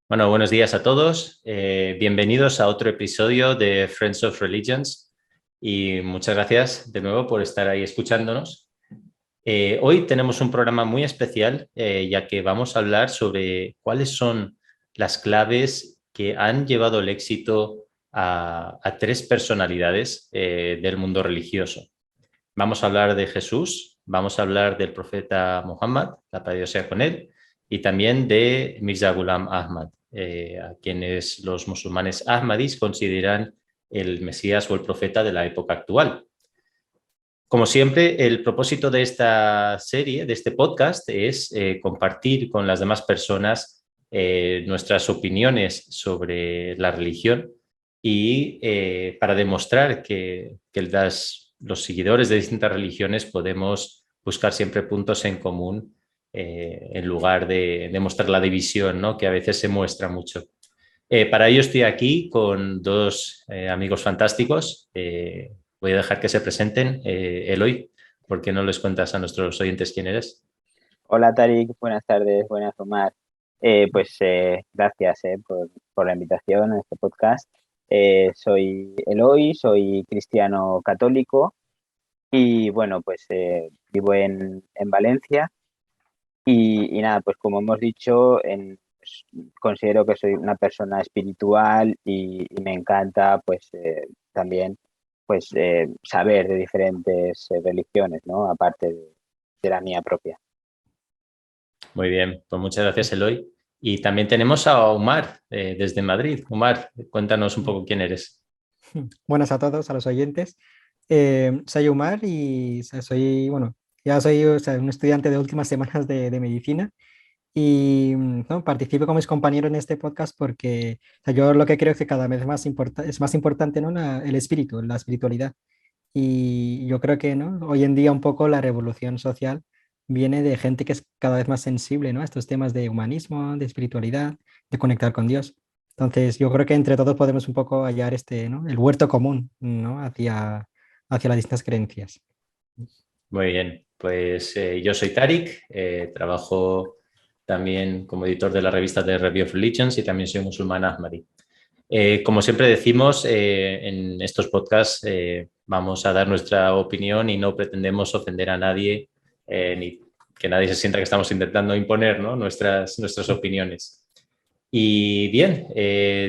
Bueno, buenos días a todos. Bienvenidos a otro episodio de Friends of Religions y muchas gracias de nuevo por estar ahí escuchándonos. Hoy tenemos un programa muy especial, ya que vamos a hablar sobre cuáles son las claves que han llevado el éxito a tres personalidades del mundo religioso. Vamos a hablar de Jesús, vamos a hablar del profeta Muhammad, la paz de Dios sea con él, y también de Mirza Ghulam Ahmad, a quienes los musulmanes ahmadis consideran el Mesías o el profeta de la época actual. Como siempre, el propósito de esta serie, de este podcast, es compartir con las demás personas nuestras opiniones sobre la religión y para demostrar que los seguidores de distintas religiones podemos buscar siempre puntos en común en lugar de mostrar la división, ¿no? Que a veces se muestra mucho. Para ello estoy aquí con dos amigos fantásticos. Voy a dejar que se presenten. Eloy, ¿por qué no les cuentas a nuestros oyentes quién eres? Hola Tarik, buenas tardes, buenas Omar. Gracias por la invitación a este podcast. Soy Eloy, soy cristiano católico y bueno, vivo en Valencia y nada, pues como hemos dicho, considero que soy una persona espiritual y me encanta también saber de diferentes religiones, ¿no? Aparte de la mía propia. Muy bien, pues muchas gracias, Eloy. Y también tenemos a Omar desde Madrid. Omar, cuéntanos un poco quién eres. Buenas a todos, a los oyentes. Soy Umar y soy, bueno, ya soy un estudiante de últimas semanas de medicina y ¿no? Participo con mis compañeros en este podcast porque yo lo que creo es que cada vez es más importante, ¿no? El espíritu, la espiritualidad. Y yo creo que, ¿no? Hoy en día un poco la revolución social viene de gente que es cada vez más sensible, ¿no? A estos temas de humanismo, de espiritualidad, de conectar con Dios. Entonces, yo creo que entre todos podemos un poco hallar ¿no? El huerto común, ¿no? Hacia las distintas creencias. Muy bien, pues yo soy Tarik, trabajo también como editor de la revista de Review of Religions y también soy musulmán ahmadi. Como siempre decimos, en estos podcasts vamos a dar nuestra opinión y no pretendemos ofender a nadie, ni que nadie se sienta que estamos intentando imponer, ¿no? nuestras opiniones. Y bien,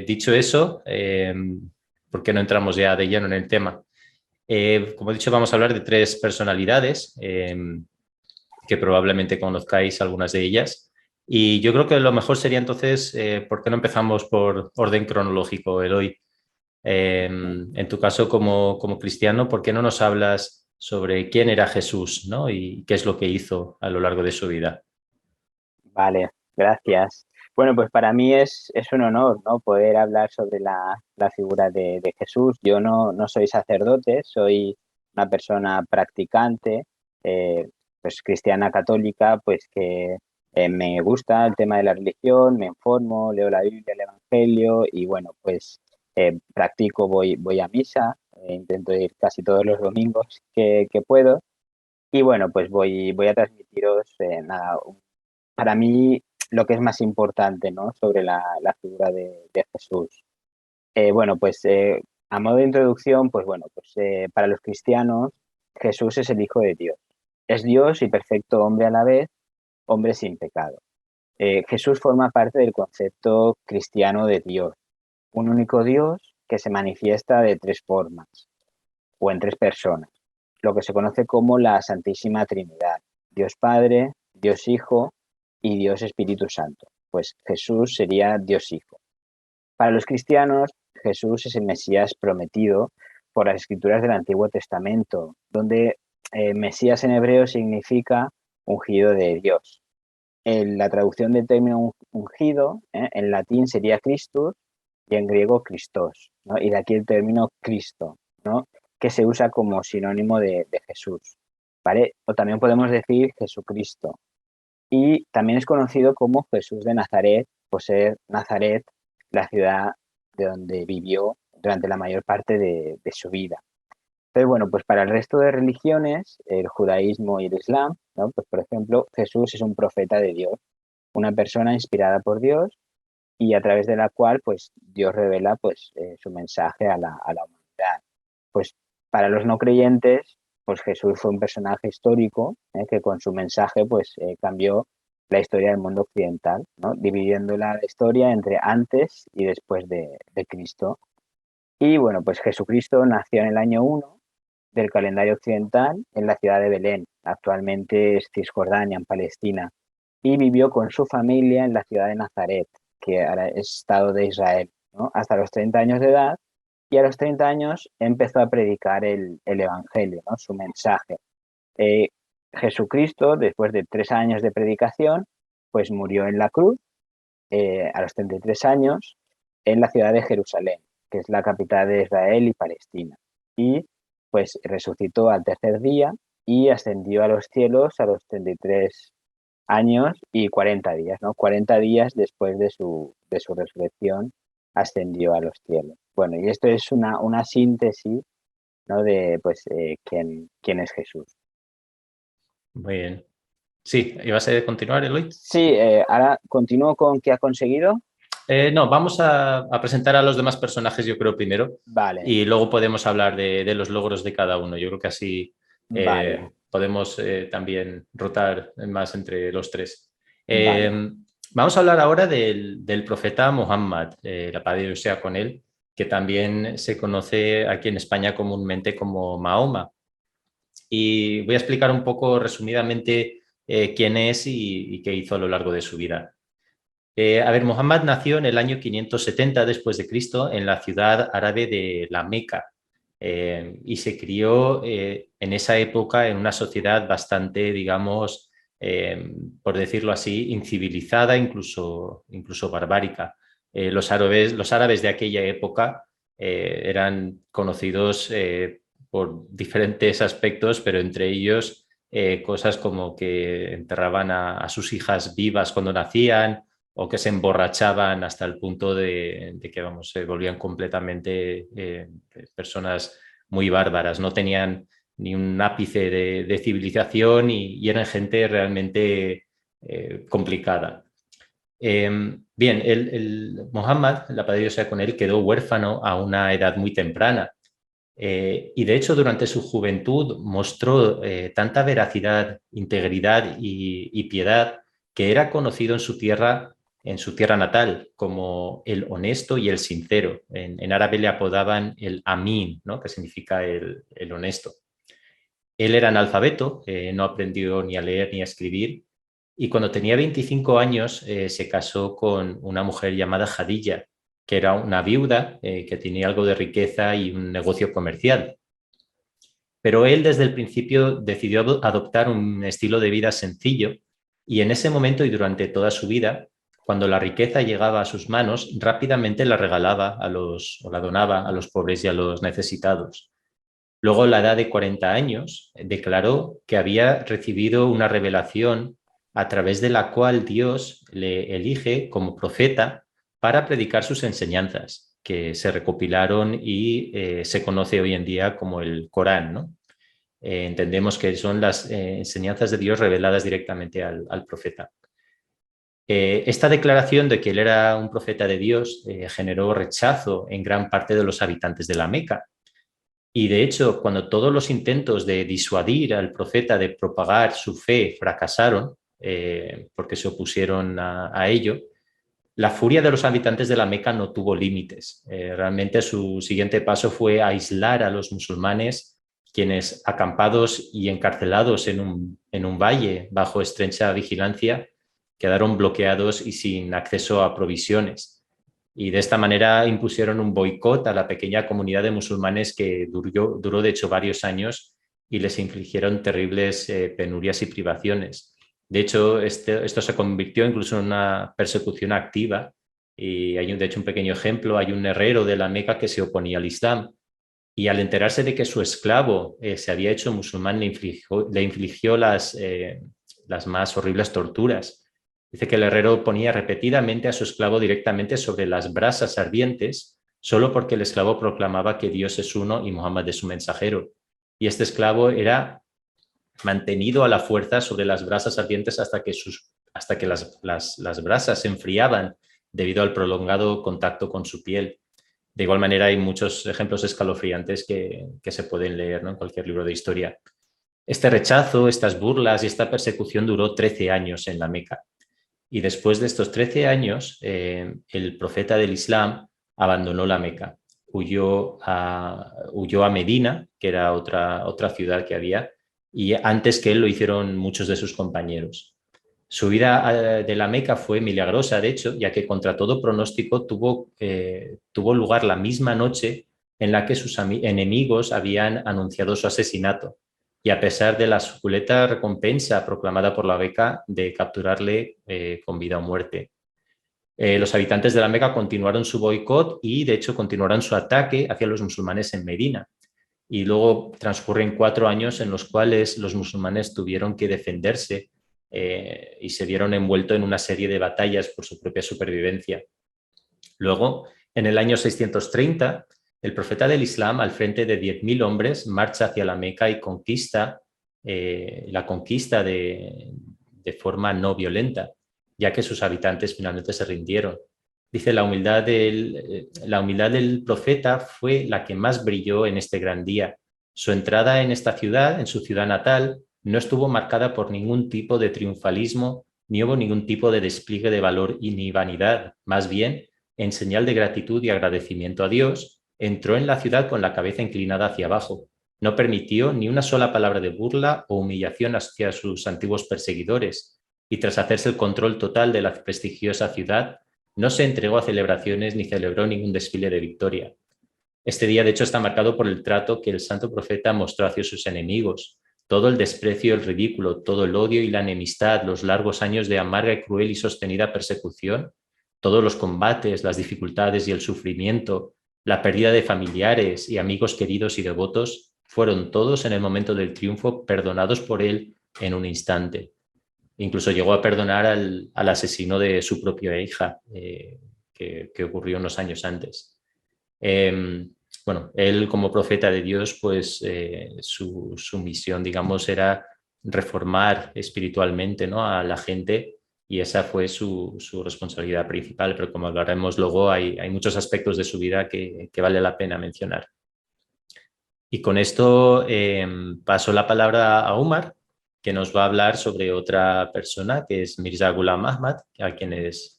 dicho eso, ¿por qué no entramos ya de lleno en el tema? Como he dicho, vamos a hablar de tres personalidades que probablemente conozcáis algunas de ellas. Y yo creo que lo mejor sería entonces, ¿por qué no empezamos por orden cronológico, Eloy? En tu caso, como cristiano, ¿por qué no nos hablas sobre quién era Jesús, ¿no? Y qué es lo que hizo a lo largo de su vida? Vale, gracias. Bueno, pues para mí es un honor, ¿no? Poder hablar sobre la figura de Jesús. Yo no soy sacerdote, soy una persona practicante, pues cristiana católica, pues que me gusta el tema de la religión, me informo, leo la Biblia, el Evangelio y bueno, practico, voy a misa, intento ir casi todos los domingos que puedo. Y bueno, pues voy a transmitiros nada, para mí lo que es más importante, ¿no? Sobre la figura de Jesús. Bueno, a modo de introducción, para los cristianos, Jesús es el Hijo de Dios. Es Dios y perfecto hombre a la vez, hombre sin pecado. Jesús forma parte del concepto cristiano de Dios, un único Dios que se manifiesta de tres formas o en tres personas, lo que se conoce como la Santísima Trinidad, Dios Padre, Dios Hijo y Dios Espíritu Santo. Pues Jesús sería Dios Hijo. Para los cristianos, Jesús es el Mesías prometido por las escrituras del Antiguo Testamento, donde Mesías en hebreo significa ungido de Dios. La traducción del término ungido en latín sería Christus y en griego Christos, ¿no? Y de aquí el término Cristo, ¿no? Que se usa como sinónimo de Jesús, ¿vale? O también podemos decir Jesucristo. Y también es conocido como Jesús de Nazaret, por ser Nazaret la ciudad de donde vivió durante la mayor parte de su vida. Entonces, bueno, pues para el resto de religiones, el judaísmo y el islam, ¿no? Pues por ejemplo, Jesús es un profeta de Dios, una persona inspirada por Dios y a través de la cual pues Dios revela pues su mensaje a la humanidad. Pues para los no creyentes, pues Jesús fue un personaje histórico que con su mensaje pues cambió la historia del mundo occidental, ¿no? Dividiendo la historia entre antes y después de Cristo. Y bueno, pues Jesucristo nació en el año 1 del calendario occidental en la ciudad de Belén, actualmente es Cisjordania, en Palestina, y vivió con su familia en la ciudad de Nazaret, que ahora es estado de Israel, ¿no? Hasta los 30 años de edad, y a los 30 años empezó a predicar el Evangelio, ¿no? Su mensaje. Eh, Jesucristo, después de 3 años de predicación, pues murió en la cruz a los 33 años en la ciudad de Jerusalén, que es la capital de Israel y Palestina. Y pues resucitó al tercer día y ascendió a los cielos a los 33 años y 40 días, ¿no? 40 días después de su resurrección ascendió a los cielos. Bueno, y esto es una síntesis, ¿no? De pues quién es Jesús. Muy bien. Sí, ¿ibas a continuar, Eloy? Sí, ahora continúo con qué ha conseguido. No, vamos a presentar a los demás personajes, yo creo, primero, Vale, y luego podemos hablar de los logros de cada uno. Yo creo que así vale, podemos también rotar más entre los tres. vale. Vamos a hablar ahora del profeta Muhammad, la paz de Dios sea con él, que también se conoce aquí en España comúnmente como Mahoma. Y voy a explicar un poco resumidamente quién es y qué hizo a lo largo de su vida. Muhammad nació en el año 570 después de Cristo en la ciudad árabe de la Meca y se crió en esa época en una sociedad bastante, digamos, por decirlo así, incivilizada, incluso barbárica. Los árabes de aquella época eran conocidos por diferentes aspectos, pero entre ellos cosas como que enterraban a sus hijas vivas cuando nacían, o que se emborrachaban hasta el punto de que vamos, se volvían completamente personas muy bárbaras, no tenían ni un ápice de civilización y eran gente realmente complicada. Bien, el Muhammad, la paz de Dios sea con él, quedó huérfano a una edad muy temprana. Y de hecho, durante su juventud mostró tanta veracidad, integridad y piedad que era conocido en su tierra natal como el honesto y el sincero. En árabe le apodaban el Amin, ¿no? Que significa el honesto. Él era analfabeto, no aprendió ni a leer ni a escribir, y cuando tenía 25 años se casó con una mujer llamada Jadilla, que era una viuda que tenía algo de riqueza y un negocio comercial. Pero él desde el principio decidió adoptar un estilo de vida sencillo y en ese momento y durante toda su vida, cuando la riqueza llegaba a sus manos, rápidamente la regalaba o la donaba a los pobres y a los necesitados. Luego, a la edad de 40 años, declaró que había recibido una revelación a través de la cual Dios le elige como profeta para predicar sus enseñanzas, que se recopilaron y se conoce hoy en día como el Corán, ¿no? Entendemos que son las enseñanzas de Dios reveladas directamente al profeta. Esta declaración de que él era un profeta de Dios generó rechazo en gran parte de los habitantes de la Meca. Y de hecho, cuando todos los intentos de disuadir al profeta de propagar su fe fracasaron, porque se opusieron a ello, la furia de los habitantes de la Meca no tuvo límites. Realmente su siguiente paso fue aislar a los musulmanes, quienes acampados y encarcelados en un valle bajo estrecha vigilancia, quedaron bloqueados y sin acceso a provisiones. Y de esta manera impusieron un boicot a la pequeña comunidad de musulmanes que duró de hecho varios años y les infligieron terribles penurias y privaciones. De hecho, esto se convirtió incluso en una persecución activa y hay de hecho un pequeño ejemplo. Hay un herrero de la Meca que se oponía al Islam y al enterarse de que su esclavo se había hecho musulmán le infligió las más horribles torturas. Dice que el herrero ponía repetidamente a su esclavo directamente sobre las brasas ardientes solo porque el esclavo proclamaba que Dios es uno y Muhammad es su mensajero. Y este esclavo era mantenido a la fuerza sobre las brasas ardientes hasta que las brasas se enfriaban debido al prolongado contacto con su piel. De igual manera, hay muchos ejemplos escalofriantes que se pueden leer, ¿no?, en cualquier libro de historia. Este rechazo, estas burlas y esta persecución duró 13 años en la Meca. Y después de estos 13 años, el profeta del Islam abandonó la Meca, huyó a Medina, que era otra ciudad que había, y antes que él lo hicieron muchos de sus compañeros. Su vida de la Meca fue milagrosa, de hecho, ya que contra todo pronóstico tuvo lugar la misma noche en la que sus enemigos habían anunciado su asesinato. Y a pesar de la suculenta recompensa proclamada por la Meca de capturarle con vida o muerte. Los habitantes de la Meca continuaron su boicot y, de hecho, continuaron su ataque hacia los musulmanes en Medina. Y luego transcurren 4 años en los cuales los musulmanes tuvieron que defenderse y se vieron envueltos en una serie de batallas por su propia supervivencia. Luego, en el año 630, el profeta del Islam, al frente de 10.000 hombres, marcha hacia la Meca y la conquista de forma no violenta, ya que sus habitantes finalmente se rindieron. Dice, la humildad del profeta fue la que más brilló en este gran día. Su entrada en esta ciudad, en su ciudad natal, no estuvo marcada por ningún tipo de triunfalismo, ni hubo ningún tipo de despliegue de valor y ni vanidad. Más bien, en señal de gratitud y agradecimiento a Dios, entró en la ciudad con la cabeza inclinada hacia abajo. No permitió ni una sola palabra de burla o humillación hacia sus antiguos perseguidores, y tras hacerse el control total de la prestigiosa ciudad, no se entregó a celebraciones ni celebró ningún desfile de victoria. Este día, de hecho, está marcado por el trato que el santo profeta mostró hacia sus enemigos. Todo el desprecio, el ridículo, todo el odio y la enemistad, los largos años de amarga y cruel y sostenida persecución, todos los combates, las dificultades y el sufrimiento, la pérdida de familiares y amigos queridos y devotos, fueron todos en el momento del triunfo perdonados por él en un instante. Incluso llegó a perdonar al asesino de su propia hija, que ocurrió unos años antes. Bueno, él como profeta de Dios, pues su misión, digamos, era reformar espiritualmente, ¿no?, a la gente, y esa fue su responsabilidad principal, pero como hablaremos luego, hay muchos aspectos de su vida que vale la pena mencionar. Y con esto paso la palabra a Umar, que nos va a hablar sobre otra persona, que es Mirza Ghulam Ahmad, a quien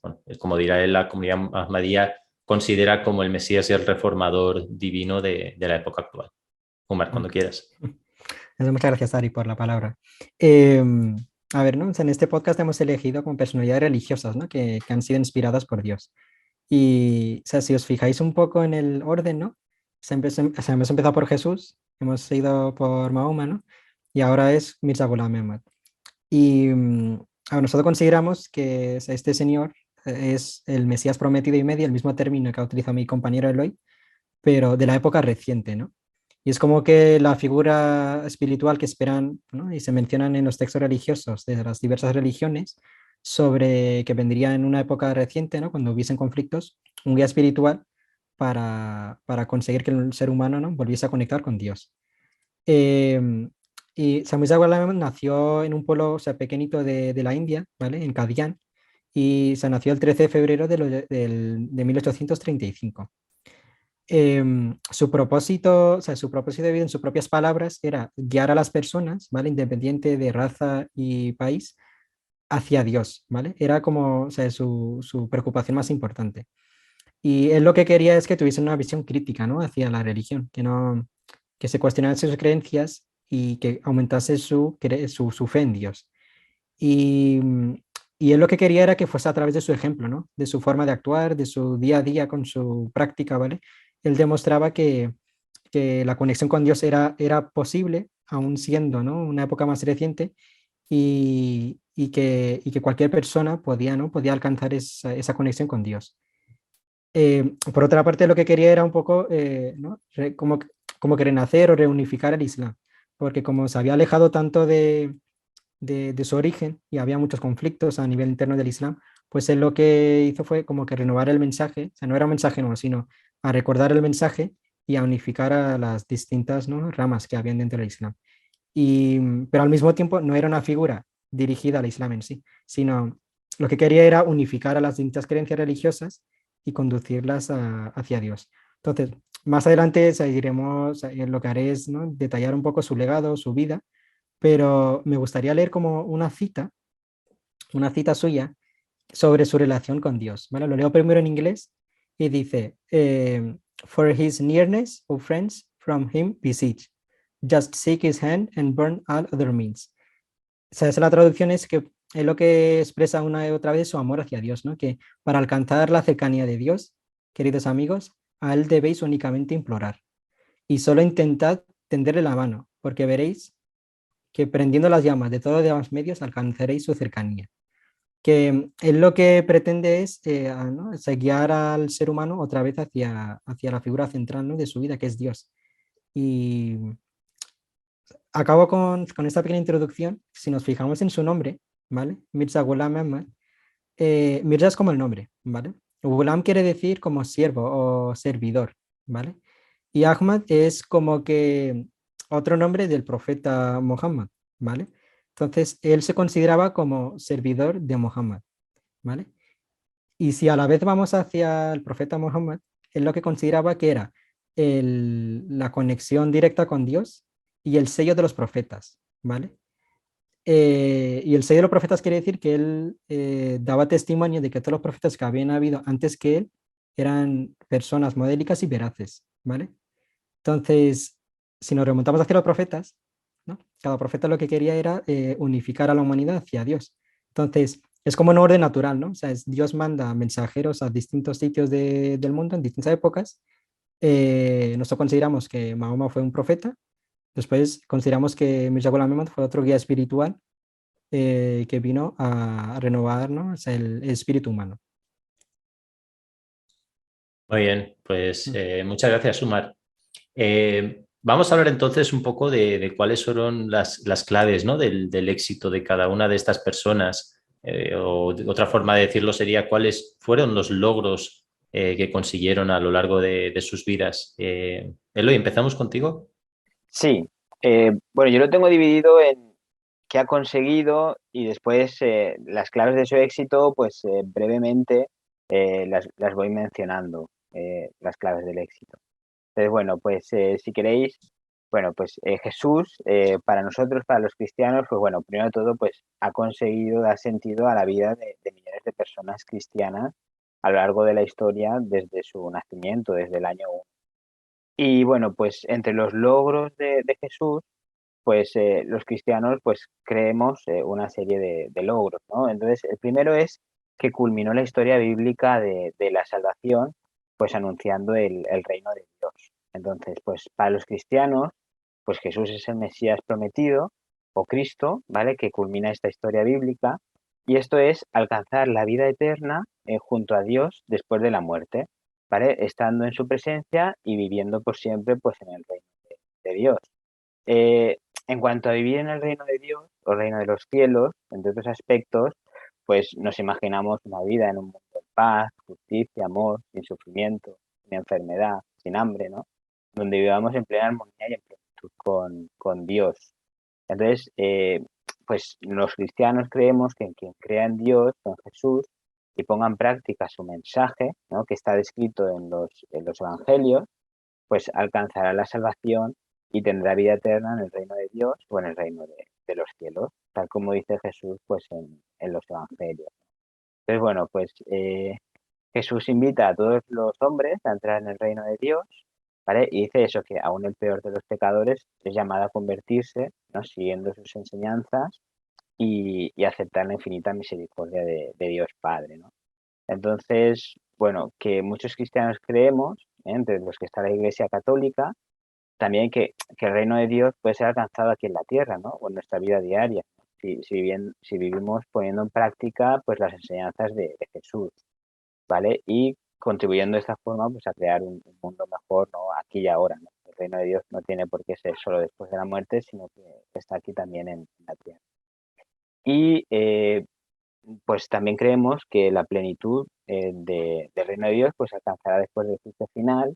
bueno, como dirá él, la comunidad ahmadía considera como el Mesías y el reformador divino de la época actual. Umar, cuando quieras. Muchas gracias, Ari, por la palabra. A ver, ¿no? En este podcast hemos elegido como personalidades religiosas, ¿no?, que han sido inspiradas por Dios. Y, o sea, si os fijáis un poco en el orden, ¿no? Hemos empezado por Jesús, hemos ido por Mahoma, ¿no? Y ahora es Mirza Ghulam Ahmad. Y nosotros consideramos que este señor es el Mesías prometido y medio, el mismo término que ha utilizado mi compañero Eloy, pero de la época reciente, ¿no? Y es como que la figura espiritual que esperan, ¿no?, y se mencionan en los textos religiosos de las diversas religiones, sobre que vendría en una época reciente, ¿no?, cuando hubiesen conflictos, un guía espiritual para conseguir que el ser humano, ¿no?, volviese a conectar con Dios. Y Samuel Ghulam nació en un pueblo, o sea, pequeñito de la India, ¿vale?, en Kadian, y se nació el 13 de febrero de 1835. Su propósito, o sea, su propósito de vida, en sus propias palabras, era guiar a las personas, ¿vale?, independiente de raza y país, hacia Dios, ¿vale? Era como, o sea, su preocupación más importante. Y él lo que quería es que tuviesen una visión crítica, ¿no?, hacia la religión, que se cuestionase sus creencias y que aumentase su fe en Dios. Y, y él lo que quería era que fuese a través de su ejemplo, ¿no?, de su forma de actuar, de su día a día con su práctica, ¿vale? Él demostraba que la conexión con Dios era posible, aún siendo, ¿no?, una época más reciente, y que cualquier persona podía, ¿no?, podía alcanzar esa conexión con Dios. Por otra parte, lo que quería era un poco, ¿no?, como que renacer o reunificar el Islam, porque como se había alejado tanto de su origen y había muchos conflictos a nivel interno del Islam, pues él lo que hizo fue como que renovar el mensaje, o sea, no era un mensaje nuevo, sino a recordar el mensaje y a unificar a las distintas, ¿no?, ramas que habían dentro del Islam. Pero al mismo tiempo no era una figura dirigida al Islam en sí, sino lo que quería era unificar a las distintas creencias religiosas y conducirlas hacia Dios. Entonces, más adelante seguiremos, lo que haré es, ¿no?, detallar un poco su legado, su vida, pero me gustaría leer como una cita suya sobre su relación con Dios. ¿Vale? Lo leo primero en inglés y dice, For his nearness, O friends, from him beseech. Just seek his hand and burn all other means. O sea, esa la traducción es que es lo que expresa una y otra vez su amor hacia Dios, ¿no? Que para alcanzar la cercanía de Dios, queridos amigos, a Él debéis únicamente implorar y solo intentad tenderle la mano, porque veréis que prendiendo las llamas de todos los demás medios alcanzaréis su cercanía. Que él lo que pretende es, ¿no?, es guiar al ser humano otra vez hacia la figura central, ¿no?, de su vida, que es Dios. Y acabo con esta pequeña introducción. Si nos fijamos en su nombre, ¿vale? Mirza Ghulam Ahmad. Mirza es como el nombre, ¿vale? Ghulam quiere decir como siervo o servidor, ¿vale? Y Ahmad es como que otro nombre del profeta Muhammad, ¿vale? Entonces, él se consideraba como servidor de Muhammad, ¿vale? Y si a la vez vamos hacia el profeta Muhammad, él lo que consideraba que era la conexión directa con Dios y el sello de los profetas, ¿vale? Y el sello de los profetas quiere decir que él daba testimonio de que todos los profetas que habían habido antes que él eran personas modélicas y veraces, ¿vale? Entonces, si nos remontamos hacia los profetas, ¿no?, cada profeta lo que quería era unificar a la humanidad hacia Dios. Entonces, es como un orden natural, ¿no? O sea, Dios manda mensajeros a distintos sitios del mundo en distintas épocas. Nosotros consideramos que Mahoma fue un profeta. Después consideramos que Mirza Ghulam Ahmad fue otro guía espiritual que vino a renovar, ¿no?, o sea, el espíritu humano. Muy bien, pues muchas gracias, Umar. Vamos a hablar entonces un poco de cuáles fueron las claves, ¿no?, del éxito de cada una de estas personas. Otra forma de decirlo sería cuáles fueron los logros que consiguieron a lo largo de sus vidas. Eloy, ¿empezamos contigo? Sí, bueno, yo lo tengo dividido en qué ha conseguido y después las claves de su éxito, pues brevemente las voy mencionando, las claves del éxito. Entonces, bueno, pues si queréis, bueno, pues Jesús, para nosotros, para los cristianos, pues bueno, primero de todo, pues ha conseguido dar sentido a la vida de millones de personas cristianas a lo largo de la historia desde su nacimiento, desde el año 1. Y bueno, pues entre los logros de Jesús, pues los cristianos pues creemos una serie de logros, ¿no? Entonces, el primero es que culminó la historia bíblica de la salvación, pues anunciando el reino de Dios. Entonces, pues para los cristianos, pues Jesús es el Mesías prometido o Cristo, ¿vale? Que culmina esta historia bíblica y esto es alcanzar la vida eterna junto a Dios después de la muerte, ¿vale? Estando en su presencia y viviendo por siempre pues en el reino de Dios. Eh, en cuanto a vivir en el reino de Dios o reino de los cielos, entre otros aspectos, pues nos imaginamos una vida en un mundo de paz, justicia, amor, sin sufrimiento, sin enfermedad, sin hambre, ¿no? Donde vivamos en plena armonía y en plenitud con Dios. Entonces, pues los cristianos creemos que en quien crea en Dios, en Jesús, y ponga en práctica su mensaje, ¿no?, que está descrito en los evangelios, pues alcanzará la salvación y tendrá vida eterna en el reino de Dios o en el reino de los cielos, tal como dice Jesús pues en los evangelios. Entonces, bueno, pues Jesús invita a todos los hombres a entrar en el reino de Dios, ¿vale? Y dice eso, que aún el peor de los pecadores es llamado a convertirse, ¿no?, siguiendo sus enseñanzas y aceptar la infinita misericordia de Dios Padre, ¿no? Entonces, bueno, que muchos cristianos creemos, entre los que está la Iglesia Católica, también que el reino de Dios puede ser alcanzado aquí en la tierra, ¿no? O en nuestra vida diaria, ¿no? Si vivimos poniendo en práctica pues las enseñanzas de Jesús, ¿vale? Y contribuyendo de esta forma pues a crear un mundo mejor, ¿no?, aquí y ahora, ¿no? El reino de Dios no tiene por qué ser solo después de la muerte, sino que está aquí también en la tierra. Y pues también creemos que la plenitud del reino de Dios pues alcanzará después del juicio final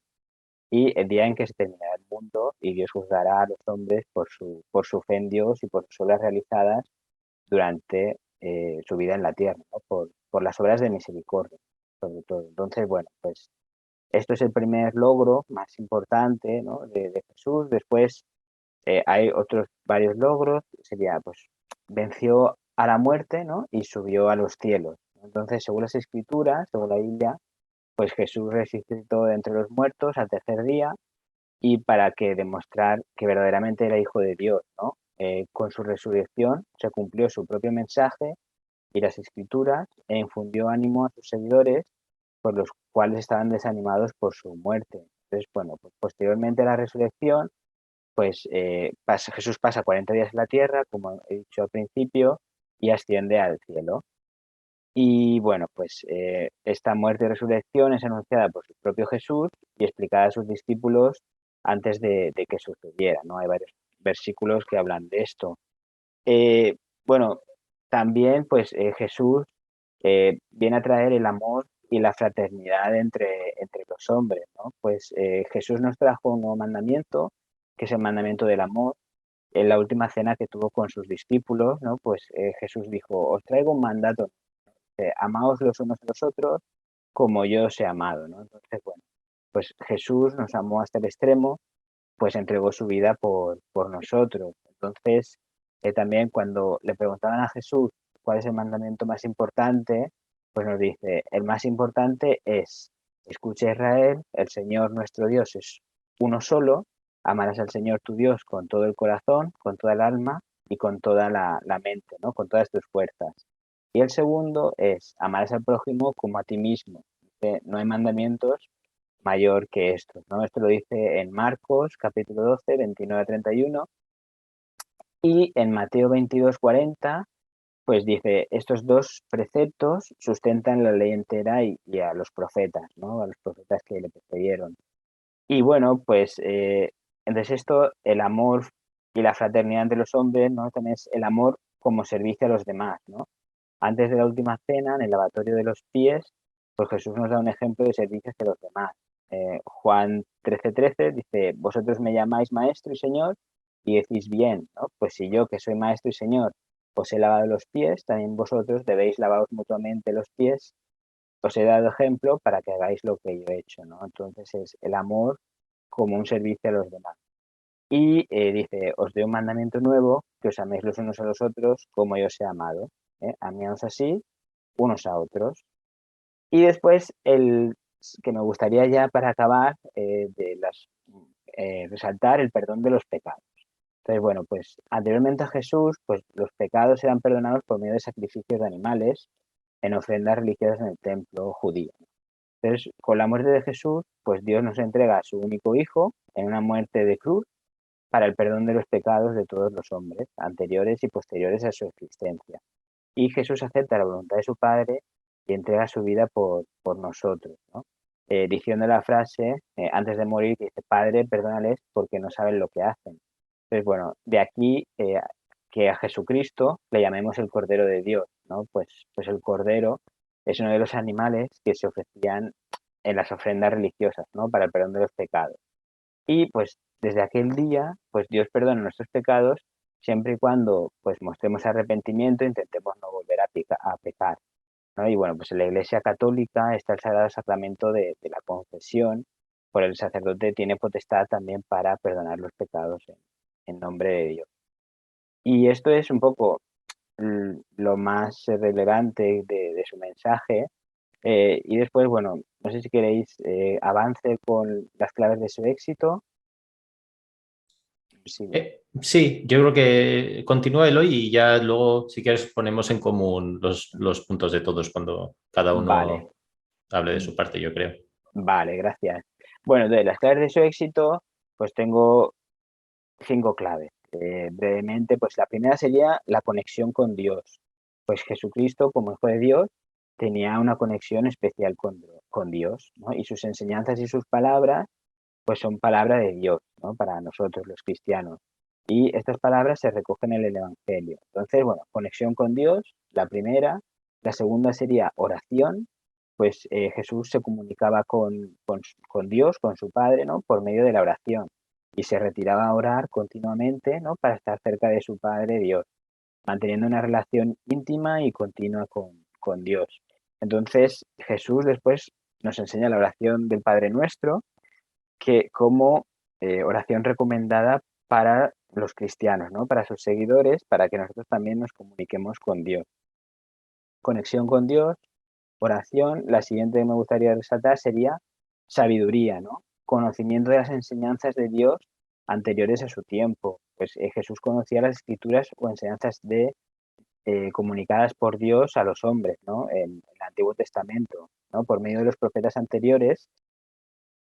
y el día en que se terminará el mundo y Dios juzgará a los hombres por su fe en Dios y por sus obras realizadas durante su vida en la tierra, ¿no? Por las obras de misericordia, sobre todo. Entonces, bueno, pues esto es el primer logro más importante, ¿no? de Jesús. Después hay otros varios logros, sería, pues, venció a la muerte, ¿no? Y subió a los cielos. Entonces, según las Escrituras, según la Biblia, pues Jesús resucitó de entre los muertos al tercer día y para que demostrar que verdaderamente era hijo de Dios, ¿no? Con su resurrección se cumplió su propio mensaje y las Escrituras e infundió ánimo a sus seguidores, por los cuales estaban desanimados por su muerte. Entonces, bueno, pues posteriormente a la resurrección, pues Jesús pasa 40 días en la tierra, como he dicho al principio, y asciende al cielo. Y bueno, pues esta muerte y resurrección es anunciada por su propio Jesús y explicada a sus discípulos antes de que sucediera, ¿no? Hay varios versículos que hablan de esto. Bueno, también pues Jesús viene a traer el amor y la fraternidad entre los hombres, ¿no? Pues Jesús nos trajo un nuevo mandamiento, que es el mandamiento del amor. En la última cena que tuvo con sus discípulos, ¿no? Pues Jesús dijo, os traigo un mandato, amaos los unos a los otros como yo os he amado, ¿no? Entonces, bueno, pues Jesús nos amó hasta el extremo, pues entregó su vida por nosotros. Entonces, también cuando le preguntaban a Jesús cuál es el mandamiento más importante, pues nos dice, el más importante es, escucha Israel, el Señor nuestro Dios es uno solo, amarás al Señor tu Dios con todo el corazón, con toda el alma y con toda la mente, ¿no? Con todas tus fuerzas. Y el segundo es, amarás al prójimo como a ti mismo. No hay mandamientos mayor que esto, ¿no? Esto lo dice en Marcos, capítulo 12, 29 a 31, y en Mateo 22, 40, pues dice, estos dos preceptos sustentan la ley entera y a los profetas, ¿no? A los profetas que le precedieron. Y bueno, pues entonces esto, el amor y la fraternidad entre los hombres, ¿no? También es el amor como servicio a los demás, ¿no? Antes de la última cena, en el lavatorio de los pies, pues Jesús nos da un ejemplo de servicio hacia los demás. Juan 13:13 dice, vosotros me llamáis maestro y señor y decís bien, ¿no? Pues si yo, que soy maestro y señor, os he lavado los pies, también vosotros debéis lavaros mutuamente los pies. Os he dado ejemplo para que hagáis lo que yo he hecho, ¿no? Entonces es el amor como un servicio a los demás. Y dice, os doy un mandamiento nuevo, que os améis los unos a los otros como yo os he amado. Améos así unos a otros. Y después el que me gustaría ya para acabar resaltar el perdón de los pecados. Entonces, bueno, pues anteriormente a Jesús, pues los pecados eran perdonados por medio de sacrificios de animales en ofrendas religiosas en el templo judío. Entonces, con la muerte de Jesús, pues Dios nos entrega a su único hijo en una muerte de cruz para el perdón de los pecados de todos los hombres, anteriores y posteriores a su existencia. Y Jesús acepta la voluntad de su Padre y entrega su vida por nosotros, ¿no? Diciendo la frase, antes de morir, que dice, Padre, perdónales porque no saben lo que hacen. Entonces, bueno, de aquí que a Jesucristo le llamemos el Cordero de Dios, ¿no? Pues el Cordero es uno de los animales que se ofrecían en las ofrendas religiosas, ¿no? Para el perdón de los pecados. Y pues desde aquel día, pues Dios perdona nuestros pecados siempre y cuando pues mostremos arrepentimiento e intentemos no volver a pecar, ¿no? Y bueno, pues en la Iglesia Católica está el Sagrado Sacramento de la confesión, por el sacerdote tiene potestad también para perdonar los pecados en nombre de Dios. Y esto es un poco lo más relevante de su mensaje. Y después, bueno, no sé si queréis avance con las claves de su éxito. Sí. Sí, yo creo que continúa Eloy y ya luego, si quieres, ponemos en común los puntos de todos cuando cada Vale, uno hable de su parte, yo creo. vale, gracias. Bueno, de las claves de su éxito, pues tengo 5 claves. Brevemente, pues la primera sería la conexión con Dios. Pues Jesucristo, como hijo de Dios, tenía una conexión especial con Dios, ¿no? Y sus enseñanzas y sus palabras, pues son palabra de Dios, ¿no? Para nosotros los cristianos. Y estas palabras se recogen en el Evangelio. Entonces, bueno, conexión con Dios, la primera. La segunda sería oración, pues Jesús se comunicaba con Dios, con su Padre, ¿no? Por medio de la oración. Y se retiraba a orar continuamente, ¿no? Para estar cerca de su Padre Dios. manteniendo una relación íntima y continua con Dios. Entonces, Jesús después nos enseña la oración del Padre Nuestro, que como oración recomendada para los cristianos, ¿no? Para sus seguidores, para que nosotros también nos comuniquemos con Dios. Conexión con Dios, oración. La siguiente que me gustaría resaltar sería sabiduría, ¿no? Conocimiento de las enseñanzas de Dios anteriores a su tiempo. Pues Jesús conocía las escrituras o enseñanzas comunicadas por Dios a los hombres, ¿no? En el Antiguo Testamento, ¿no? Por medio de los profetas anteriores,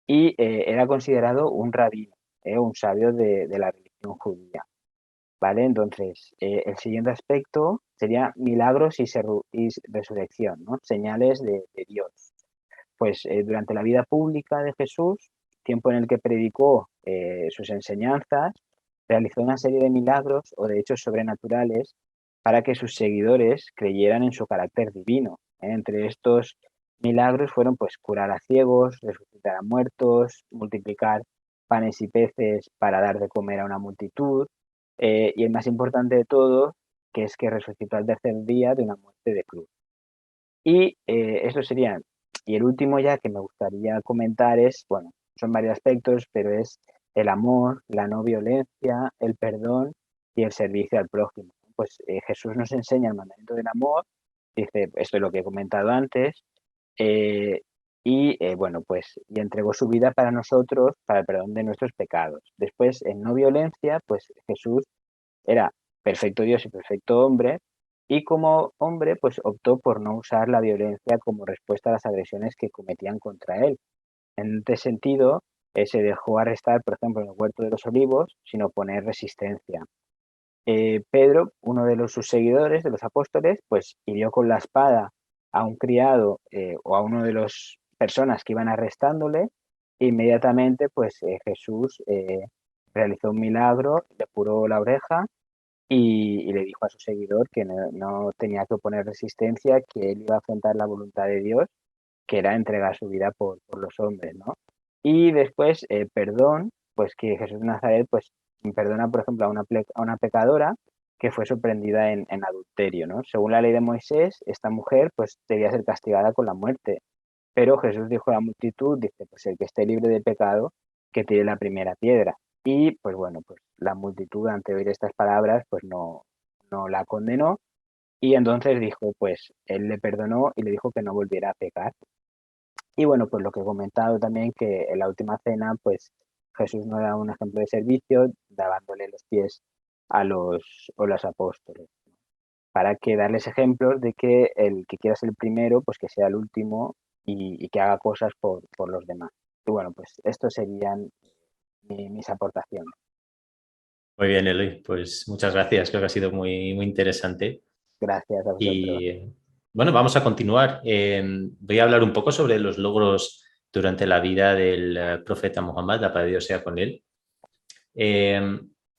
y era considerado un rabino, un sabio de la religión judía, ¿vale? Entonces, el siguiente aspecto sería milagros y resurrección, ¿no? Señales de Dios. Pues durante la vida pública de Jesús, tiempo en el que predicó sus enseñanzas, realizó una serie de milagros o de hechos sobrenaturales para que sus seguidores creyeran en su carácter divino. Entre estos milagros fueron pues curar a ciegos, resucitar a muertos, multiplicar panes y peces para dar de comer a una multitud, y el más importante de todo, que es que resucitó al tercer día de una muerte de cruz. Y eso sería, y el último ya que me gustaría comentar es, bueno, son varios aspectos, pero es el amor, la no violencia, el perdón y el servicio al prójimo. Pues Jesús nos enseña el mandamiento del amor, dice, esto es lo que he comentado antes, bueno, pues y entregó su vida para nosotros, para el perdón de nuestros pecados. Después, en no violencia, pues Jesús era perfecto Dios y perfecto hombre, y como hombre, pues optó por no usar la violencia como respuesta a las agresiones que cometían contra él. En este sentido, se dejó arrestar, por ejemplo, en el Huerto de los Olivos, sin oponer resistencia. Pedro, uno de sus seguidores, de los apóstoles, pues hirió con la espada a un criado o a uno de las personas que iban arrestándole. E inmediatamente, pues Jesús realizó un milagro, le curó la oreja y le dijo a su seguidor que no tenía que oponer resistencia, que él iba a afrontar la voluntad de Dios, que era entregar su vida por los hombres, ¿no? Y después, perdón, pues que Jesús de Nazaret, pues perdona, por ejemplo, a una pecadora que fue sorprendida en adulterio, ¿no? Según la ley de Moisés, esta mujer, pues debía ser castigada con la muerte. Pero Jesús dijo a la multitud, dice, pues el que esté libre de pecado, que tire la primera piedra. Y pues bueno, pues la multitud ante oír estas palabras, pues no la condenó. Y entonces dijo, pues él le perdonó y le dijo que no volviera a pecar. Y bueno, pues lo que he comentado también, que en la última cena, pues Jesús nos da un ejemplo de servicio, lavándole los pies a los apóstoles, para que darles ejemplos de que el que quiera ser el primero, pues que sea el último y que haga cosas por los demás. Y bueno, pues estos serían mis aportaciones. Muy bien, Eloy, pues muchas gracias, creo que ha sido muy, muy interesante. Gracias a vosotros. Y bueno, vamos a continuar. Voy a hablar un poco sobre los logros durante la vida del profeta Muhammad, la paz de Dios sea con él.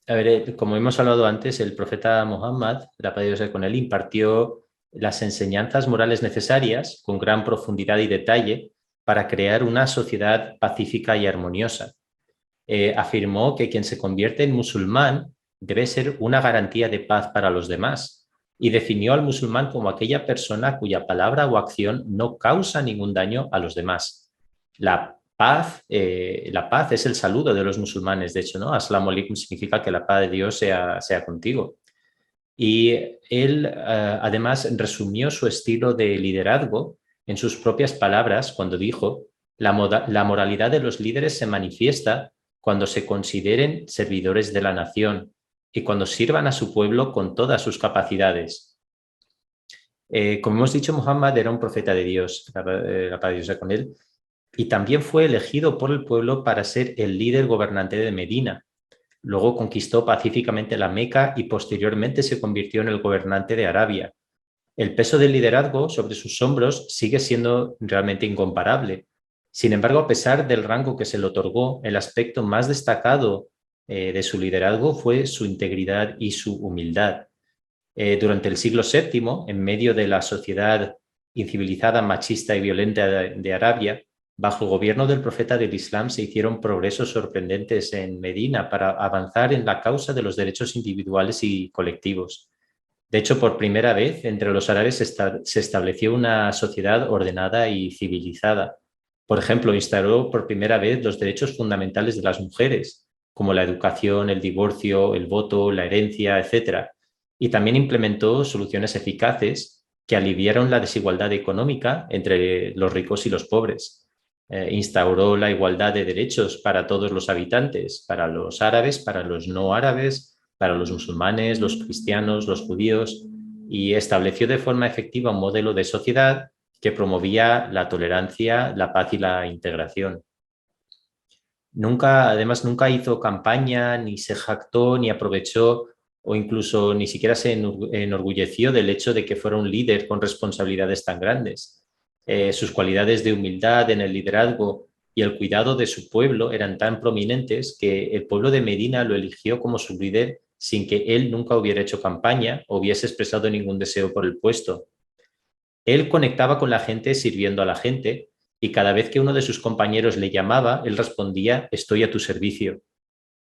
A ver, como hemos hablado antes, el profeta Muhammad, la paz de Dios sea con él, impartió las enseñanzas morales necesarias con gran profundidad y detalle para crear una sociedad pacífica y armoniosa. Afirmó que quien se convierte en musulmán debe ser una garantía de paz para los demás y definió al musulmán como aquella persona cuya palabra o acción no causa ningún daño a los demás. La paz es el saludo de los musulmanes, de hecho, ¿no? As-salamu alaykum significa que la paz de Dios sea contigo. Y él además resumió su estilo de liderazgo en sus propias palabras cuando dijo: la moralidad de los líderes se manifiesta cuando se consideren servidores de la nación y cuando sirvan a su pueblo con todas sus capacidades. Como hemos dicho, Muhammad era un profeta de Dios, la paz de Dios sea con él, y también fue elegido por el pueblo para ser el líder gobernante de Medina. Luego conquistó pacíficamente la Meca y posteriormente se convirtió en el gobernante de Arabia. El peso del liderazgo sobre sus hombros sigue siendo realmente incomparable. Sin embargo, a pesar del rango que se le otorgó, el aspecto más destacado de su liderazgo fue su integridad y su humildad. Durante el siglo VII, en medio de la sociedad incivilizada, machista y violenta de Arabia, bajo el gobierno del profeta del Islam se hicieron progresos sorprendentes en Medina para avanzar en la causa de los derechos individuales y colectivos. De hecho, por primera vez entre los árabes se estableció una sociedad ordenada y civilizada. Por ejemplo, instauró por primera vez los derechos fundamentales de las mujeres, como la educación, el divorcio, el voto, la herencia, etc. Y también implementó soluciones eficaces que aliviaron la desigualdad económica entre los ricos y los pobres. Instauró la igualdad de derechos para todos los habitantes, para los árabes, para los no árabes, para los musulmanes, los cristianos, los judíos, y estableció de forma efectiva un modelo de sociedad que promovía la tolerancia, la paz y la integración. Además, nunca hizo campaña, ni se jactó, ni aprovechó o incluso ni siquiera se enorgulleció del hecho de que fuera un líder con responsabilidades tan grandes. Sus cualidades de humildad en el liderazgo y el cuidado de su pueblo eran tan prominentes que el pueblo de Medina lo eligió como su líder sin que él nunca hubiera hecho campaña o hubiese expresado ningún deseo por el puesto. Él conectaba con la gente sirviendo a la gente y cada vez que uno de sus compañeros le llamaba, él respondía: estoy a tu servicio.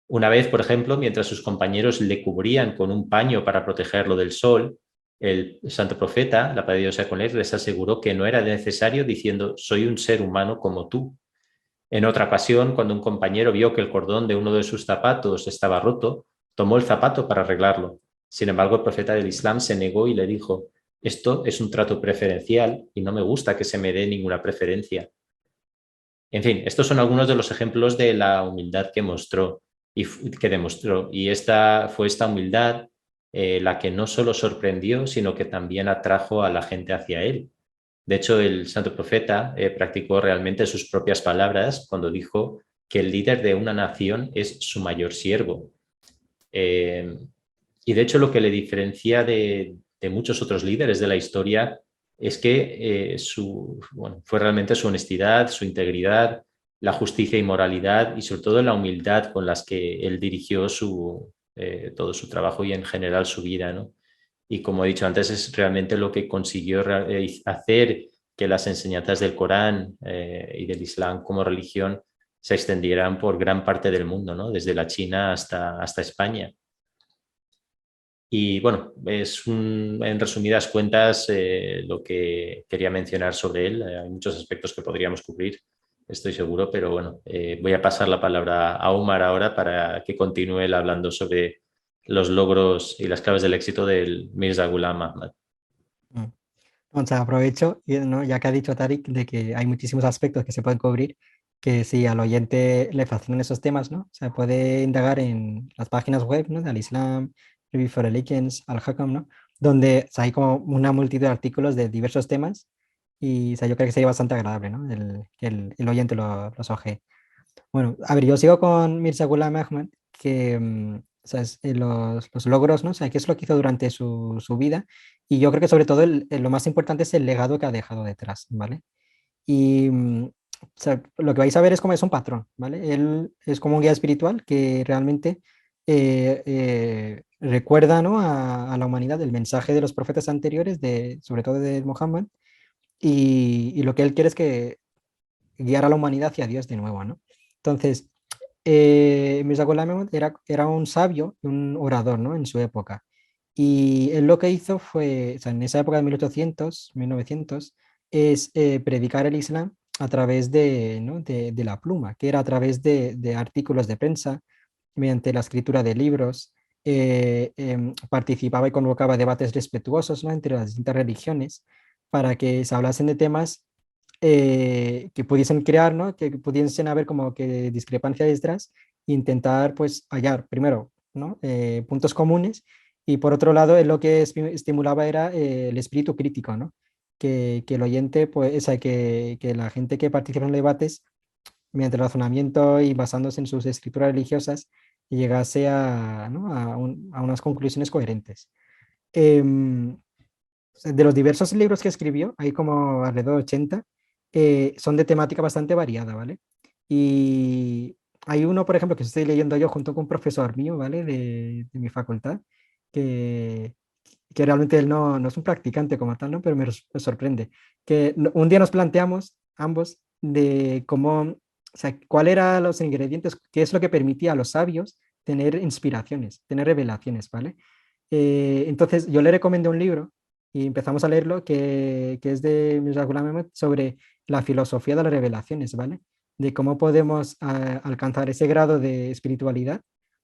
Una vez, por ejemplo, mientras sus compañeros le cubrían con un paño para protegerlo del sol, el santo profeta, la paz de Dios sea con él, les aseguró que no era necesario, diciendo: soy un ser humano como tú. En otra ocasión, cuando un compañero vio que el cordón de uno de sus zapatos estaba roto, tomó el zapato para arreglarlo. Sin embargo, el profeta del Islam se negó y le dijo: esto es un trato preferencial y no me gusta que se me dé ninguna preferencia. En fin, estos son algunos de los ejemplos de la humildad que mostró y que demostró. Y fue esta humildad la que no solo sorprendió, sino que también atrajo a la gente hacia él. De hecho, el santo profeta practicó realmente sus propias palabras cuando dijo que el líder de una nación es su mayor siervo. Eh, y de hecho, lo que le diferencia de muchos otros líderes de la historia es que fue realmente su honestidad, su integridad, la justicia y moralidad y sobre todo la humildad con las que él dirigió todo su trabajo y en general su vida, ¿no? Y como he dicho antes, es realmente lo que consiguió hacer que las enseñanzas del Corán y del Islam como religión se extendieran por gran parte del mundo, ¿no? Desde la China hasta España. Y bueno, en resumidas cuentas lo que quería mencionar sobre él. Hay muchos aspectos que podríamos cubrir, estoy seguro, pero bueno, voy a pasar la palabra a Omar ahora para que continúe él hablando sobre los logros y las claves del éxito del Mirza Ghulam Ahmad. O sea, aprovecho, ¿no? Ya que ha dicho Tarik de que hay muchísimos aspectos que se pueden cubrir, que si al oyente le fascinan esos temas, ¿no? Se puede indagar en las páginas web, ¿no? Del Islam, Review for Religions, Al-Hakam, ¿no? Donde o sea, hay como una multitud de artículos de diversos temas y o sea, yo creo que sería bastante agradable, ¿no? Que el oyente los ojee. Bueno, a ver, yo sigo con Mirza Ghulam Ahmad, que o sea, los logros, ¿no? O sea, qué es lo que hizo durante su vida. Y yo creo que sobre todo lo más importante es el legado que ha dejado detrás, ¿vale? Y o sea, lo que vais a ver es como es un patrón, ¿vale? Él es como un guía espiritual que realmente recuerda, ¿no? a la humanidad el mensaje de los profetas anteriores, sobre todo de Muhammad, y lo que él quiere es que guiar a la humanidad hacia Dios de nuevo, ¿no? Entonces, Mirza Ghulam Ahmad era un sabio y un orador, ¿no? En su época. Y él lo que hizo fue, o sea, en esa época de 1800, 1900, es predicar el Islam a través ¿no? de la pluma, que era a través de artículos de prensa, mediante la escritura de libros, participaba y convocaba debates respetuosos, ¿no? Entre las distintas religiones para que se hablasen de temas que pudiesen crear, ¿no? Que pudiesen haber como que discrepancias detrás e intentar pues hallar primero, ¿no? Puntos comunes y por otro lado lo que estimulaba era el espíritu crítico, ¿no? Que el oyente, pues, o sea, que la gente que participa en los debates, mediante el razonamiento y basándose en sus escrituras religiosas, llegase ¿no? a unas conclusiones coherentes. Em, de los diversos libros que escribió, hay como alrededor de 80, son de temática bastante variada, ¿vale? Y hay uno, por ejemplo, que estoy leyendo yo junto con un profesor mío, ¿vale? De mi facultad, que, que realmente él no es un practicante como tal, ¿no? Pero me sorprende. Que un día nos planteamos ambos de cómo, o sea, cuál eran los ingredientes, qué es lo que permitía a los sabios tener inspiraciones, tener revelaciones, ¿vale? Entonces yo le recomendé un libro y empezamos a leerlo que es de Mirza Ghulam Ahmad sobre la filosofía de las revelaciones, ¿vale? De cómo podemos alcanzar ese grado de espiritualidad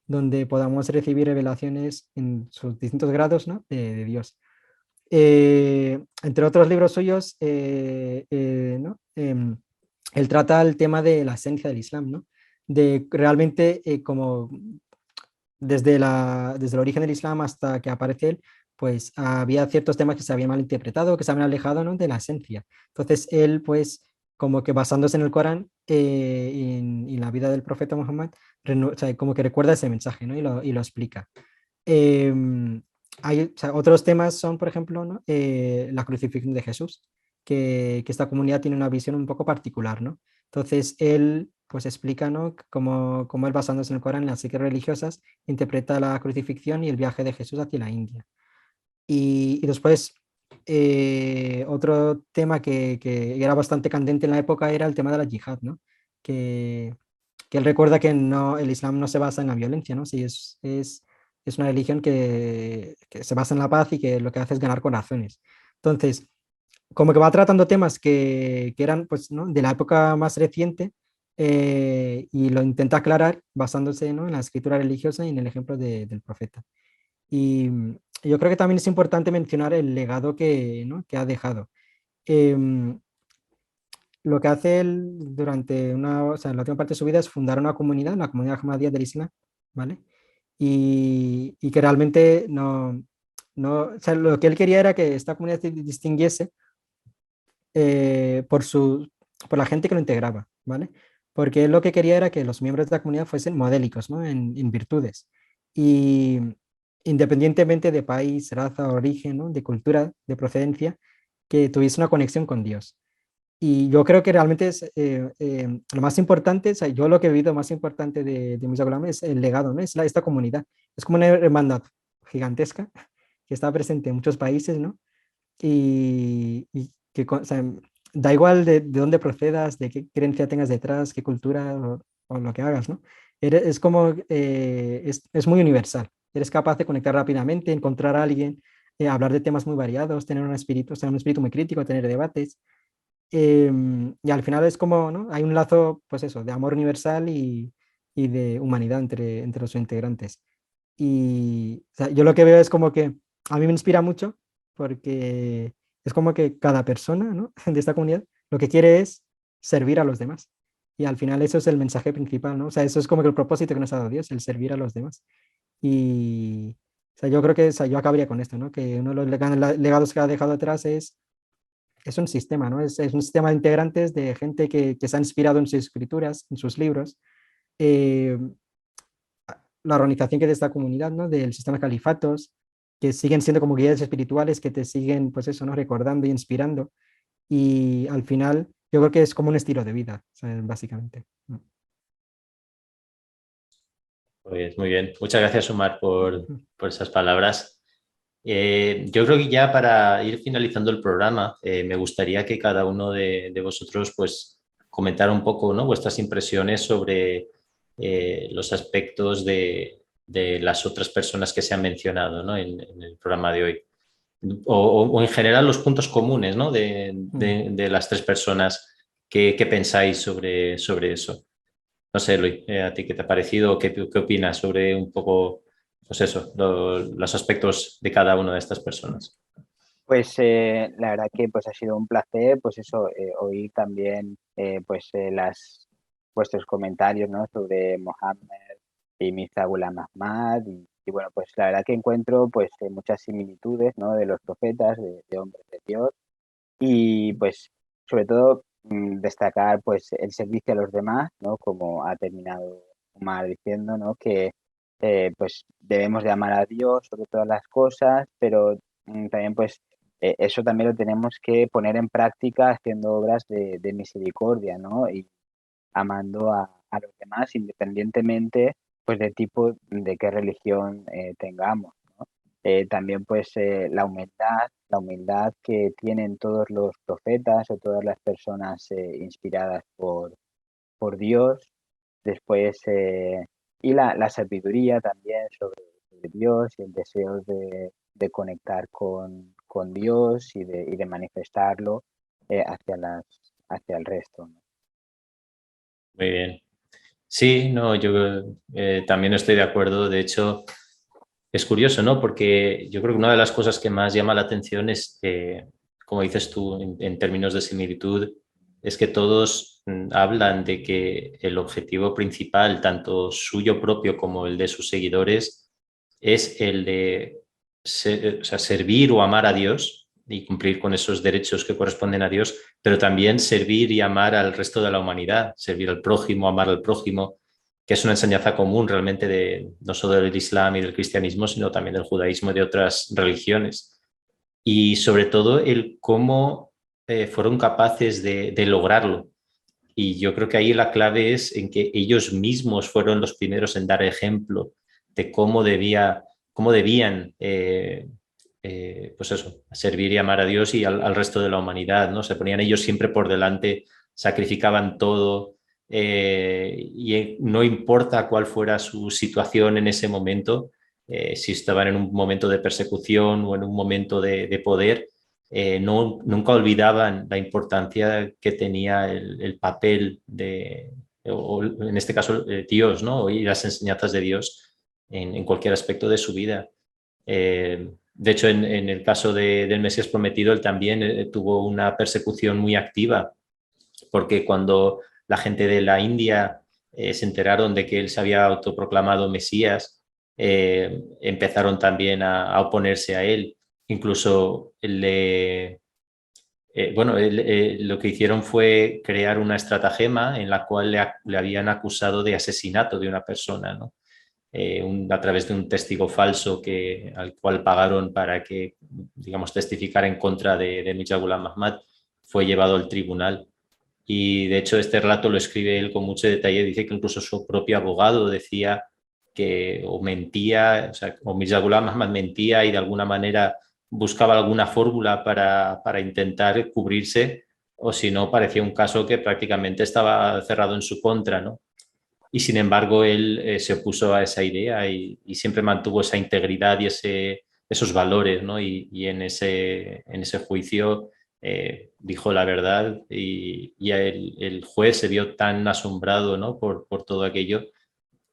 donde podamos recibir revelaciones en sus distintos grados, ¿no? de Dios. Entre otros libros suyos, ¿no? Él trata el tema de la esencia del Islam, ¿no? De realmente como desde el origen del Islam hasta que aparece él, pues había ciertos temas que se habían malinterpretado, que se habían alejado, ¿no? de la esencia. Entonces él, pues, como que basándose en el Corán y en la vida del profeta Muhammad, o sea, como que recuerda ese mensaje, ¿no? y lo explica. Em, o sea, otros temas son, por ejemplo, ¿no? La crucifixión de Jesús, que esta comunidad tiene una visión un poco particular, ¿no? Entonces, él pues explica, ¿no? Cómo él basándose en el Corán, en las psiques religiosas, interpreta la crucifixión y el viaje de Jesús hacia la India. Y después, otro tema que era bastante candente en la época era el tema de la yihad, ¿no? Que, que él recuerda que no, el Islam no se basa en la violencia, ¿no? Sí, es una religión que se basa en la paz y que lo que hace es ganar corazones. Entonces, como que va tratando temas que eran, pues, ¿no? de la época más reciente y lo intenta aclarar basándose, ¿no? en la escritura religiosa y en el ejemplo del profeta. Y yo creo que también es importante mencionar el legado ¿no? que ha dejado. Em, lo que hace él durante o sea, en la última parte de su vida es fundar una comunidad, la comunidad Ahmadiyya del Islam, ¿vale? Y que realmente o sea, lo que él quería era que esta comunidad se distinguiese por la gente que lo integraba, ¿vale? Porque él lo que quería era que los miembros de la comunidad fuesen modélicos, ¿no? En virtudes. Y independientemente de país, raza, origen, ¿no? De cultura, de procedencia, que tuviese una conexión con Dios. Y yo creo que realmente es lo más importante, o sea, yo lo que he vivido más importante de Mirza Ghulam es el legado, ¿no? Esta comunidad. Es como una hermandad gigantesca que está presente en muchos países, ¿no? Y que o sea, da igual de dónde procedas, de qué creencia tengas detrás, qué cultura o lo que hagas, ¿no? Es como, es muy universal. Eres capaz de conectar rápidamente, encontrar a alguien, hablar de temas muy variados, tener o sea, un espíritu muy crítico, tener debates. Y al final es como, ¿no? Hay un lazo, pues eso, de amor universal y de humanidad entre los integrantes. Y o sea, yo lo que veo es como que a mí me inspira mucho porque es como que cada persona, ¿no? de esta comunidad lo que quiere es servir a los demás. Y al final eso es el mensaje principal, ¿no? O sea, eso es como que el propósito que nos ha dado Dios, el servir a los demás. Y o sea, yo creo que o sea, yo acabaría con esto, ¿no? Que uno de los legados que ha dejado atrás es un sistema, ¿no? Es un sistema de integrantes de gente que se ha inspirado en sus escrituras, en sus libros. Eh, la organización que es de esta comunidad, ¿no? Del sistema de califatos, que siguen siendo como guías espirituales que te siguen, pues eso, ¿no? Recordando y inspirando. Y al final, yo creo que es como un estilo de vida, o sea, básicamente. Pues muy bien. Muchas gracias, Omar, por esas palabras. Yo creo que ya para ir finalizando el programa, me gustaría que cada uno de vosotros pues, comentara un poco, ¿no? vuestras impresiones sobre los aspectos de las otras personas que se han mencionado, ¿no? en el programa de hoy. O en general los puntos comunes, ¿no? de las tres personas que pensáis sobre eso. No sé, Luis, ¿a ti qué te ha parecido? ¿Qué opinas sobre un poco, pues eso, los aspectos de cada una de estas personas? Pues la verdad que pues ha sido un placer, pues eso, oír también pues vuestros comentarios, ¿no? sobre Mohammed y Mirza Ghulam Ahmad y bueno, pues la verdad que encuentro pues muchas similitudes, ¿no? de los profetas, de hombres de Dios y pues sobre todo destacar pues el servicio a los demás, ¿no? Como ha terminado Omar diciendo, ¿no? Que pues debemos de amar a Dios sobre todas las cosas, pero también pues eso también lo tenemos que poner en práctica haciendo obras de misericordia, ¿no? Y amando a los demás independientemente pues de tipo de qué religión tengamos, ¿no? También pues la humildad que tienen todos los profetas o todas las personas inspiradas por Dios, después y la sabiduría también sobre de Dios y el deseo de conectar con Dios y de manifestarlo hacia el resto, ¿no? Muy bien. Sí, no, yo también estoy de acuerdo. De hecho, es curioso, ¿no? Porque yo creo que una de las cosas que más llama la atención es que, como dices tú, en términos de similitud, es que todos hablan de que el objetivo principal, tanto suyo propio como el de sus seguidores, es el de o sea, servir o amar a Dios y cumplir con esos derechos que corresponden a Dios, pero también servir y amar al resto de la humanidad, servir al prójimo, amar al prójimo, que es una enseñanza común realmente no solo del Islam y del cristianismo, sino también del judaísmo y de otras religiones. Y sobre todo el cómo fueron capaces de lograrlo. Y yo creo que ahí la clave es en que ellos mismos fueron los primeros en dar ejemplo de cómo debían pues eso, servir y amar a Dios y al resto de la humanidad, ¿no? Se ponían ellos siempre por delante, sacrificaban todo, y no importa cuál fuera su situación en ese momento, si estaban en un momento de persecución o en un momento de poder, nunca olvidaban la importancia que tenía el papel o en este caso, Dios, ¿no? Y las enseñanzas de Dios en cualquier aspecto de su vida. De hecho, en el caso del Mesías Prometido, él también tuvo una persecución muy activa, porque cuando la gente de la India se enteraron de que él se había autoproclamado Mesías, empezaron también a oponerse a él. Incluso lo que hicieron fue crear una estratagema en la cual le habían acusado de asesinato de una persona, ¿no? A través de un testigo falso al cual pagaron para que, digamos, testificara en contra de Mirza Ghulam Ahmad, fue llevado al tribunal. Y de hecho este relato lo escribe él con mucho detalle, dice que incluso su propio abogado decía que o mentía, o sea, o Mirza Ghulam Ahmad mentía y de alguna manera buscaba alguna fórmula para intentar cubrirse, o si no, parecía un caso que prácticamente estaba cerrado en su contra, ¿no? Y sin embargo, él se opuso a esa idea y siempre mantuvo esa integridad y esos valores, ¿no? Y en ese juicio dijo la verdad y el juez se vio tan asombrado, ¿no? por todo aquello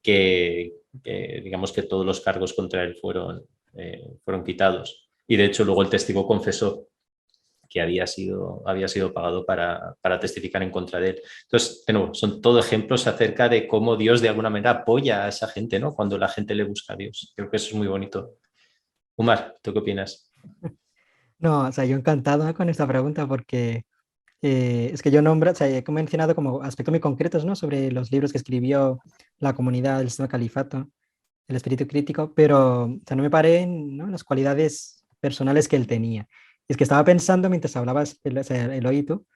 digamos que todos los cargos contra él fueron quitados. Y de hecho luego el testigo confesó que había sido pagado para testificar en contra de él. Entonces, de nuevo, son todos ejemplos acerca de cómo Dios de alguna manera apoya a esa gente, ¿no? Cuando la gente le busca a Dios. Creo que eso es muy bonito. Umar, ¿tú qué opinas? No, o sea, yo encantado, ¿no? Con esta pregunta porque es que yo nombro, o sea, he mencionado como aspectos muy concretos, ¿no? Sobre los libros que escribió, la comunidad, el sistema califato, el espíritu crítico, pero o sea, no me paré en, ¿no? las cualidades personales que él tenía. Y es que estaba pensando mientras hablabas, o sea, Eloy y tú,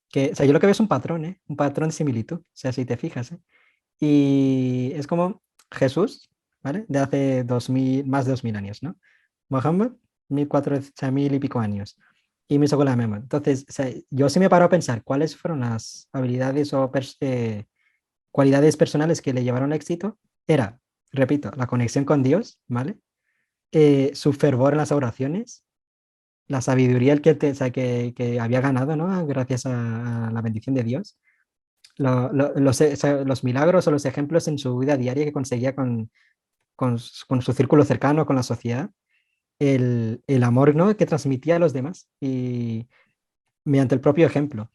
que, o sea, yo lo que veo es un patrón, ¿eh? Un patrón de similitud, o sea, si te fijas, ¿eh? Y es como Jesús, ¿vale? De hace 2000, más de 2000 años, ¿no? Mohammed, 1400 y pico años. Y Mirza Ghulam Ahmad. Entonces, o sea, yo sí me paro a pensar cuáles fueron las habilidades o cualidades personales que le llevaron al éxito. Era, repito, la conexión con Dios, ¿vale? Su fervor en las oraciones, la sabiduría o sea, que había ganado, ¿no? Gracias a la bendición de Dios o sea, los milagros o los ejemplos en su vida diaria que conseguía con su círculo cercano, con la sociedad, el amor, ¿no? Que transmitía a los demás y mediante el propio ejemplo.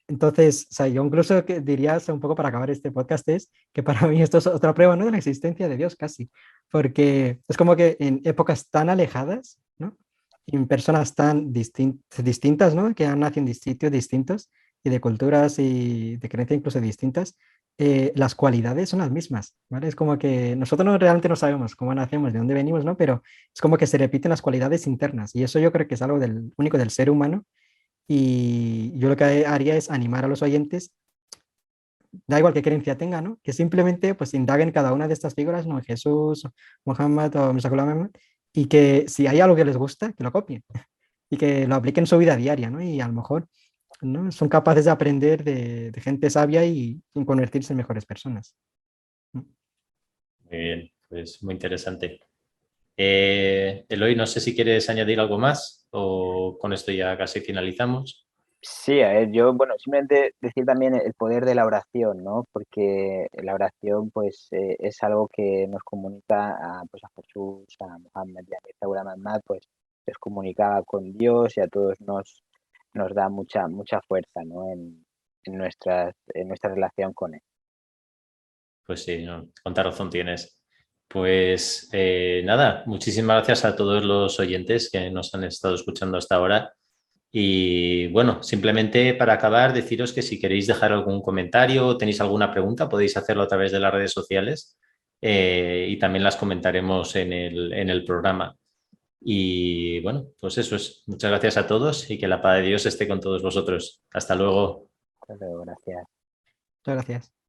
Entonces, o sea, yo incluso diría, o sea, un poco para acabar este podcast, es que para mí esto es otra prueba, ¿no? De la existencia de Dios casi, porque es como que en épocas tan alejadas, ¿no? Y en personas tan distintas, ¿no? Que han nacido en sitios distintos y de culturas y de creencias incluso distintas, las cualidades son las mismas, ¿vale? Es como que nosotros realmente no sabemos cómo nacemos, de dónde venimos, ¿no? Pero es como que se repiten las cualidades internas y eso yo creo que es algo único del ser humano y yo lo que haría es animar a los oyentes, da igual qué creencia tengan, ¿no? Que simplemente pues indaguen cada una de estas figuras, ¿no? Jesús, Muhammad o Mirza Ghulam Ahmad, y que si hay algo que les gusta, que lo copien y que lo apliquen en su vida diaria, ¿no? Y a lo mejor, ¿no? Son capaces de aprender de gente sabia y convertirse en mejores personas. Muy bien, pues muy interesante. Eloy, no sé si quieres añadir algo más o con esto ya casi finalizamos. Sí, a ver, yo, bueno, simplemente decir también el poder de la oración, ¿no? Porque la oración, pues, es algo que nos comunica pues, a Jesús, a Mohammed y a Mirza Muhammad, pues, les comunicaba con Dios y a todos nos da mucha fuerza, ¿no? En nuestra relación con él. Pues sí, no, cuánta razón tienes. Pues nada, muchísimas gracias a todos los oyentes que nos han estado escuchando hasta ahora. Y bueno, simplemente para acabar, deciros que si queréis dejar algún comentario o tenéis alguna pregunta, podéis hacerlo a través de las redes sociales y también las comentaremos en el programa. Y bueno, pues eso es. Muchas gracias a todos y que la paz de Dios esté con todos vosotros. Hasta luego. Hasta luego, gracias. Muchas gracias.